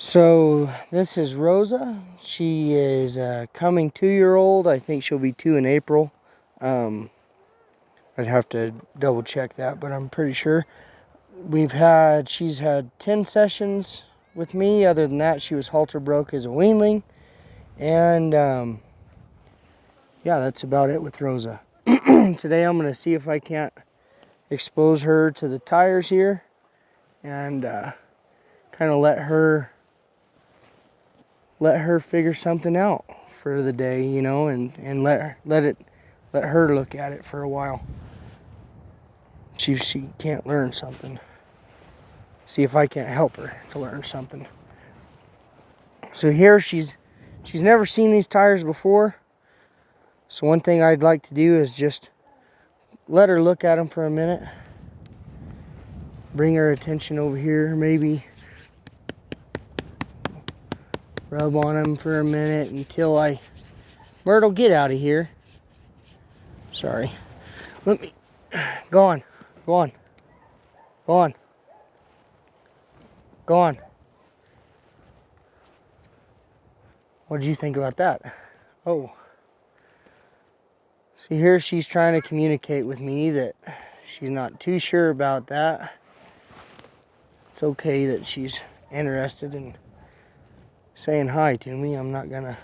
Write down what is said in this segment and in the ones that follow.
So this is Rosa. She is a coming 2-year-old. I think she'll be 2 in April. I'd have to double check that, but I'm pretty sure. She's had 10 sessions with me. Other than that, she was halter broke as a weanling. And yeah, that's about it with Rosa. Today I'm going to see if I can't expose her to the tires here and kind of let her figure something out for the day, you know, and let her look at it for a while. She can't learn something. See if I can't help her to learn something. So here she's never seen these tires before. So one thing I'd like to do is just let her look at them for a minute. Bring her attention over here, maybe rub on them for a minute until Myrtle, get out of here. Sorry. Let me, go on. Go on. What did you think about that? Oh. See, here she's trying to communicate with me that she's not too sure about that. It's okay that she's interested in saying hi to me. I'm not gonna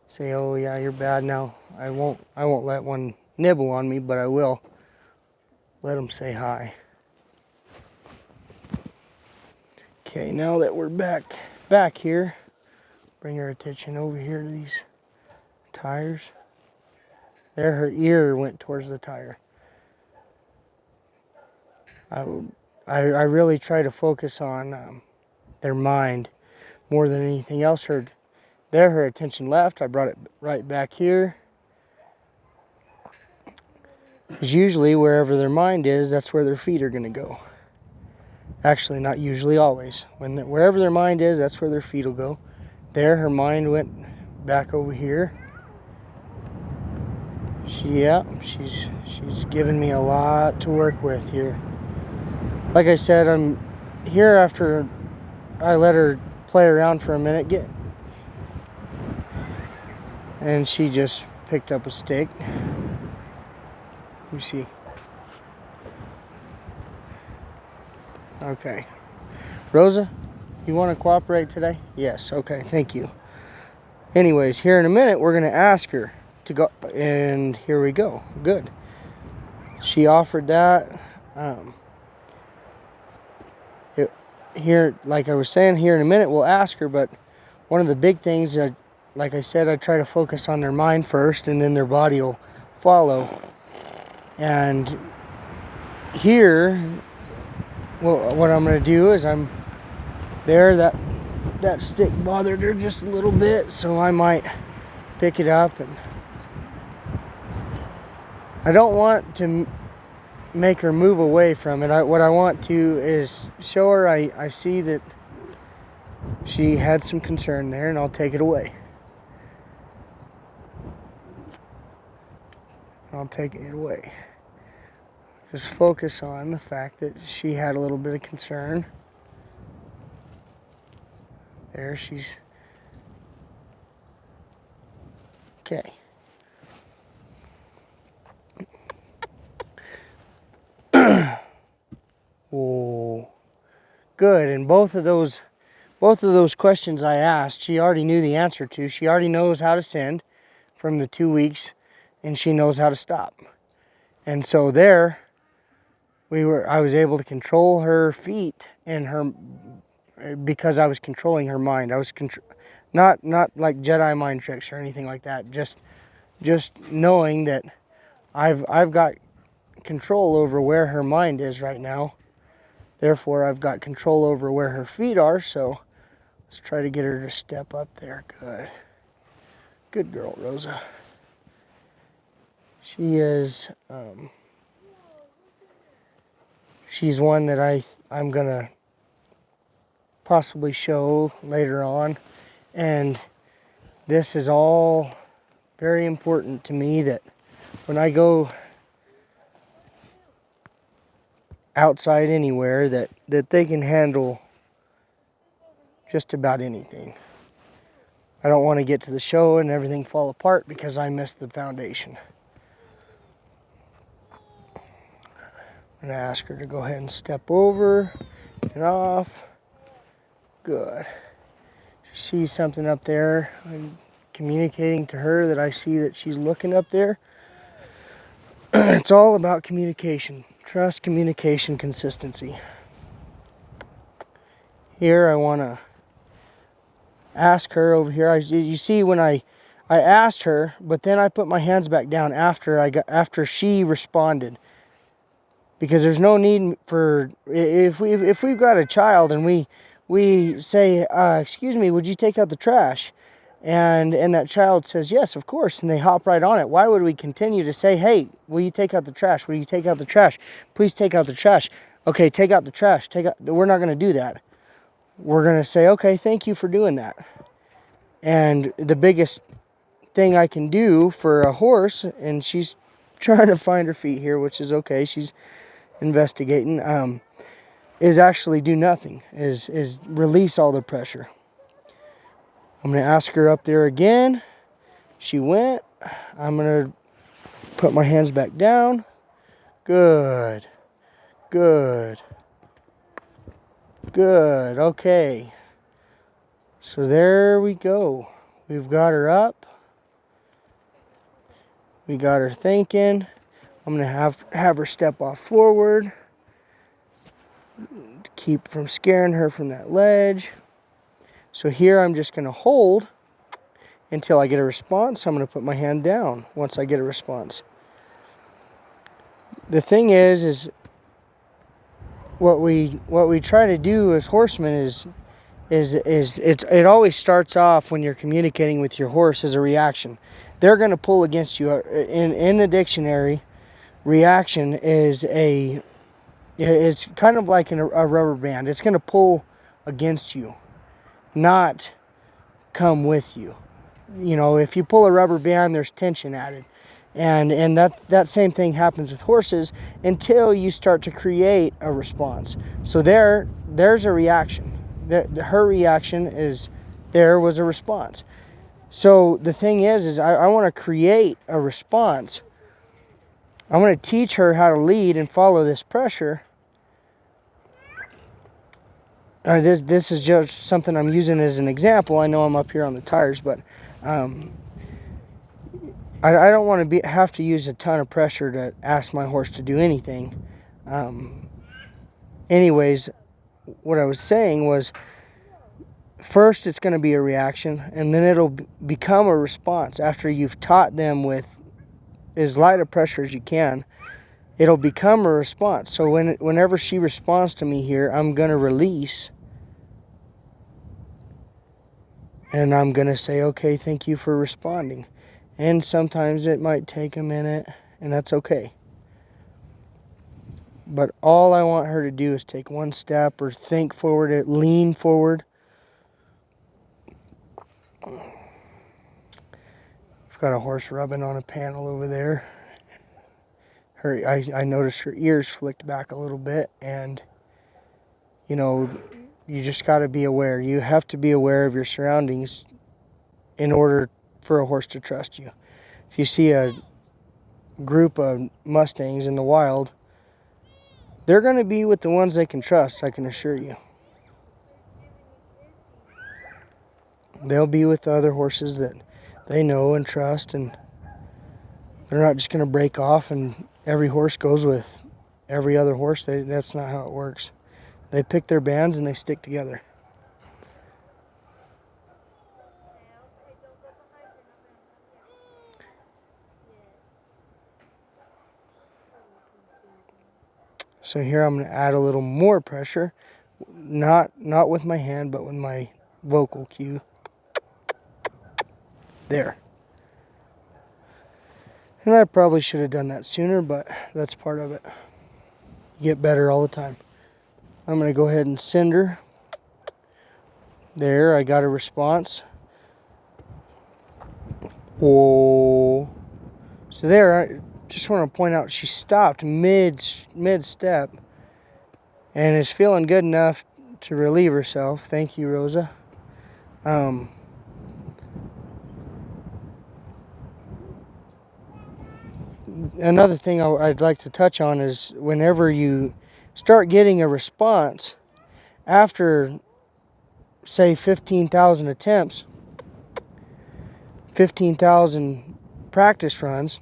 say, oh yeah, you're bad now. I won't let one nibble on me, but I will let them say hi. Okay, now that we're back here, bring her attention over here to these tires. There, her ear went towards the tire. I really try to focus on their mind more than anything else. Her attention left. I brought it right back here. Because usually wherever their mind is, that's where their feet are going to go. Actually, not usually, always. Wherever their mind is, that's where their feet will go. There, her mind went back over here. She's given me a lot to work with here. Like I said, I'm here after I let her play around for a minute. And she just picked up a stick. You see. Okay. Rosa, you want to cooperate today? Yes. Okay, thank you. Anyways, here in a minute, we're going to ask her to go, and here we go. Good. She offered that. Here, like I was saying, here in a minute, we'll ask her, but one of the big things, like I said, I try to focus on their mind first, and then their body will follow. And here, well, what I'm going to do is that stick bothered her just a little bit, so I might pick it up, and I don't want to make her move away from it. What I want to is show her I see that she had some concern there, and I'll take it away. Just focus on the fact that she had a little bit of concern. There, she's okay. Oh, good. And both of those questions I asked, she already knew the answer to. She already knows how to send from the 2 weeks, and she knows how to stop. And so there, I was able to control her feet and her, because I was controlling her mind. I was not like Jedi mind tricks or anything like that. Just knowing that I've got control over where her mind is right now. Therefore, I've got control over where her feet are. So let's try to get her to step up there. Good girl, Rosa. She is. She's one that I'm gonna possibly show later on, and this is all very important to me, that when I go outside anywhere, that they can handle just about anything. I don't want to get to the show and everything fall apart because I missed the foundation. I'm going to ask her to go ahead and step over, get off. Good. She sees something up there. I'm communicating to her that I see that she's looking up there. It's all about communication. Trust, communication, consistency. Here I want to ask her over here. You see when I asked her, but then I put my hands back down after she responded. Because there's no need for, if we've got a child and we say, excuse me, would you take out the trash? And that child says, yes, of course, and they hop right on it. Why would we continue to say, hey, will you take out the trash? Will you take out the trash? Please take out the trash. Okay, take out the trash. We're not going to do that. We're going to say, okay, thank you for doing that. And the biggest thing I can do for a horse, and she's trying to find her feet here, which is okay. She's investigating, is actually do nothing, is release all the pressure. I'm going to ask her up there again. She went. I'm going to put my hands back down. Good. Good. Good. Okay. So there we go. We've got her up. We got her thinking. I'm going to have her step off forward to keep from scaring her from that ledge. So here I'm just going to hold until I get a response. I'm going to put my hand down once I get a response. The thing is what we try to do as horsemen is it always starts off when you're communicating with your horse as a reaction. They're going to pull against you. In the dictionary, reaction is kind of like a rubber band. It's going to pull against you, not come with you. You know, if you pull a rubber band, there's tension added. And that same thing happens with horses until you start to create a response. So there's a reaction. Her reaction was a response. So the thing is I want to create a response. I want to teach her how to lead and follow this pressure. This is just something I'm using as an example. I know I'm up here on the tires, but I don't want to have to use a ton of pressure to ask my horse to do anything. Anyways, what I was saying was, first it's going to be a reaction, and then it'll become a response. After you've taught them with as light of pressure as you can, it'll become a response. So whenever she responds to me here, I'm going to release. And I'm going to say, okay, thank you for responding. And sometimes it might take a minute, and that's okay. But all I want her to do is take one step or think forward, lean forward. I've got a horse rubbing on a panel over there. I noticed her ears flicked back a little bit, and you know, you just got to be aware. You have to be aware of your surroundings in order for a horse to trust you. If you see a group of Mustangs in the wild, they're going to be with the ones they can trust, I can assure you. They'll be with the other horses that they know and trust, and they're not just going to break off and every horse goes with every other horse. That's not how it works. They pick their bands and they stick together. So here I'm going to add a little more pressure, not with my hand, but with my vocal cue. There. And I probably should have done that sooner, but that's part of it. You get better all the time. I'm going to go ahead and send her. There, I got a response. Whoa. So there, I just want to point out she stopped mid-step and is feeling good enough to relieve herself. Thank you, Rosa. Another thing I'd like to touch on is whenever you start getting a response after, say, 15,000 attempts, 15,000 practice runs,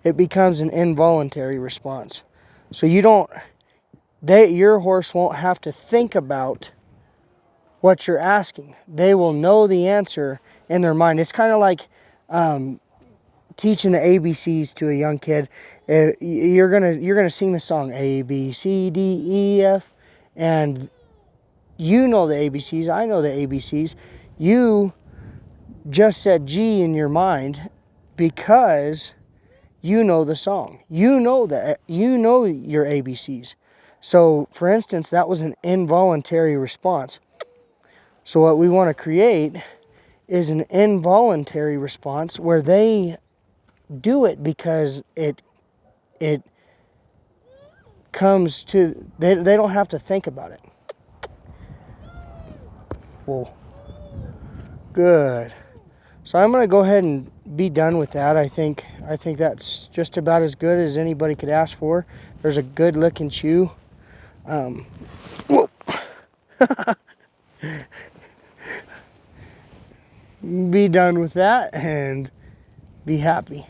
it becomes an involuntary response. So your horse won't have to think about what you're asking. They will know the answer in their mind. It's kind of like teaching the ABCs to a young kid. You're gonna sing the song A, B, C, D, E, F, and you know the ABCs. I know the ABCs. You just said G in your mind because you know the song. You know your ABCs. So, for instance, that was an involuntary response. So what we want to create is an involuntary response where they do it because it comes to, they don't have to think about it. Well, good. So I'm going to go ahead and be done with that. I think that's just about as good as anybody could ask for. There's a good looking chew. Whoa. Be done with that and be happy.